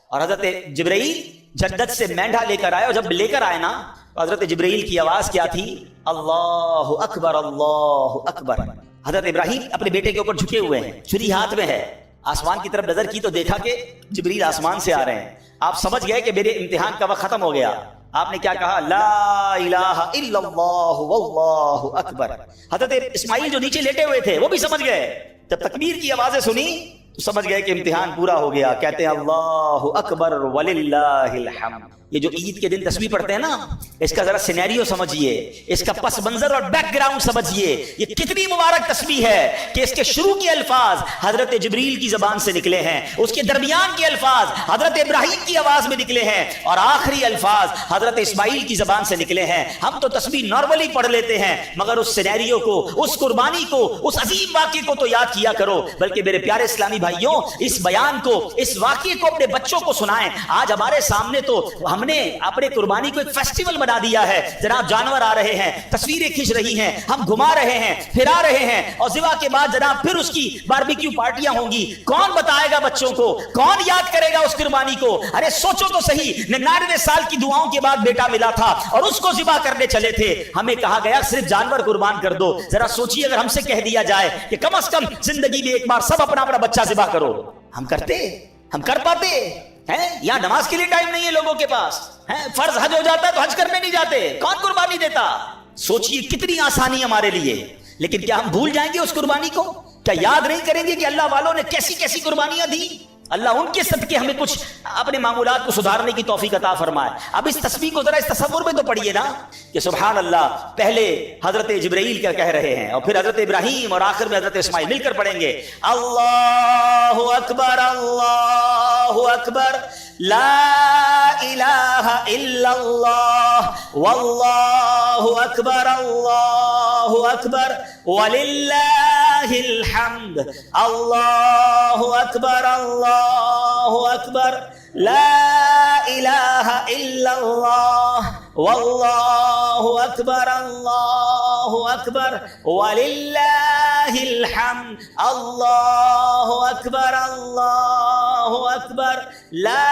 اور حضرت جبرائیل جدت سے مینڈھا لے کر آئے، اور جب لے کر آئے نا تو حضرت جبرائیل کی آواز کیا تھی؟ اللہ اکبر اللہ اکبر۔ حضرت ابراہیم اپنے بیٹے کے اوپر جھکے ہوئے ہیں، چھری ہاتھ میں ہے، آسمان کی طرف نظر کی تو دیکھا کہ جبرائیل آسمان سے آ رہے ہیں۔ آپ سمجھ گئے کہ میرے امتحان کا وقت ختم ہو گیا۔ آپ نے کیا کہا؟ لا الہ الا اللہ واللہ اکبر۔ حضرت اسماعیل جو نیچے لیٹے ہوئے تھے وہ بھی سمجھ گئے، جب تکبیر کی آوازیں سنی تو سمجھ گئے کہ امتحان پورا ہو گیا۔ کہتے ہیں اللہ اکبر وللہ الحمد۔ یہ جو عید کے دن تسبیح پڑھتے ہیں نا، اس کا ذرا سینیریو سمجھیے، اس کا پس منظر اور بیک گراؤنڈ سمجھیے۔ یہ کتنی مبارک تسبیح ہے کہ اس کے شروع کے الفاظ حضرت جبریل کی زبان سے نکلے ہیں، اس کے درمیان کے الفاظ حضرت ابراہیم کی آواز میں نکلے ہیں، اور آخری الفاظ حضرت اسماعیل کی زبان سے نکلے ہیں۔ ہم تو تسبیح نارملی پڑھ لیتے ہیں، مگر اس سینیریو کو، اس قربانی کو، اس عظیم واقعے کو تو یاد کیا کرو۔ بلکہ میرے پیارے اسلامی بھائیوں، اس بیان کو، اس واقعے کو اپنے بچوں کو سنائیں۔ آج ہمارے سامنے تو ہم نے اپنے قربانی کو ایک فیسٹیول بنا دیا ہے۔ جناب جانور آ رہے ہیں، تصویریں کھینچ رہی ہیں، ہم گھما رہے ہیں، پھرا رہے ہیں، اور ذبح کے بعد جناب پھر اس کی باربیکیو پارٹیاں ہوں گی۔ کون بتائے گا بچوں کو؟ کون یاد کرے گا اس قربانی کو؟ ارے سوچو تو صحیح، 99 سال کی دعاؤں کے بعد بیٹا ملا تھا اور اس کو ذبح کرنے چلے تھے، ہمیں کہا گیا صرف جانور قربان کر دو۔ ذرا سوچیے اگر ہم سے کہہ دیا جائے کہ کم از کم زندگی میں ایک بار سب اپنا اپنا بچہ ذبح کرو، ہم کرتے؟ ہم کر پاتے ہیں؟ یا نماز کے لیے ٹائم نہیں ہے لوگوں کے پاس، فرض حج ہو جاتا ہے تو حج کرنے نہیں جاتے، کون قربانی دیتا؟ سوچئے کتنی آسانی ہمارے لیے، لیکن کیا ہم بھول جائیں گے اس قربانی کو؟ کیا یاد نہیں کریں گے کہ اللہ والوں نے کیسی کیسی قربانیاں دی؟ اللہ ان کے صدقے ہمیں کچھ اپنے معمولات کو سدھارنے کی توفیق عطا فرمائے۔ اب اس تسبیح کو ذرا اس تصور میں تو پڑھیے نا کہ سبحان اللہ، پہلے حضرت جبرائیل کیا کہہ رہے ہیں، اور پھر حضرت ابراہیم، اور آخر میں حضرت اسماعیل مل کر پڑھیں گے اللہ اکبر اللہ اکبر لا الہ الا اللہ واللہ اکبر اللہ اکبر وللہ الحمد اللہ اکبر اللہ اکبر لا الہ الا اللہ واللہ اکبر اللہ اکبر وللہ الحمد اللہ اکبر اللہ اکبر لا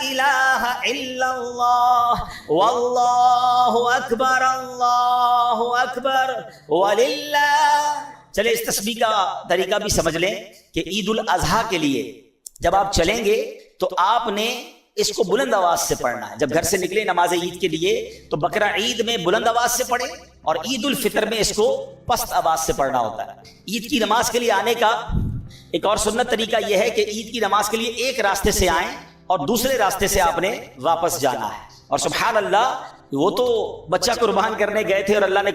الہ الا اللہ واللہ اکبر اللہ اکبر وللہ۔ چلے اس تسبیح کا طریقہ بھی سمجھ لیں کہ عید الاضحیٰ کے لیے جب آپ چلیں گے تو آپ نے اس کو بلند آواز سے پڑھنا ہے۔ جب گھر سے نکلے نماز عید کے لیے تو بقرہ عید میں بلند آواز سے پڑھیں، اور عید الفطر میں اس کو پست آواز سے پڑھنا ہوتا ہے۔ عید کی نماز کے لیے آنے کا ایک اور سنت طریقہ یہ ہے کہ عید کی نماز کے لیے ایک راستے سے آئیں اور دوسرے راستے سے آپ نے واپس جانا ہے۔ اور سبحان اللہ، وہ تو بچہ قربان کرنے گئے تھے اور اللہ نے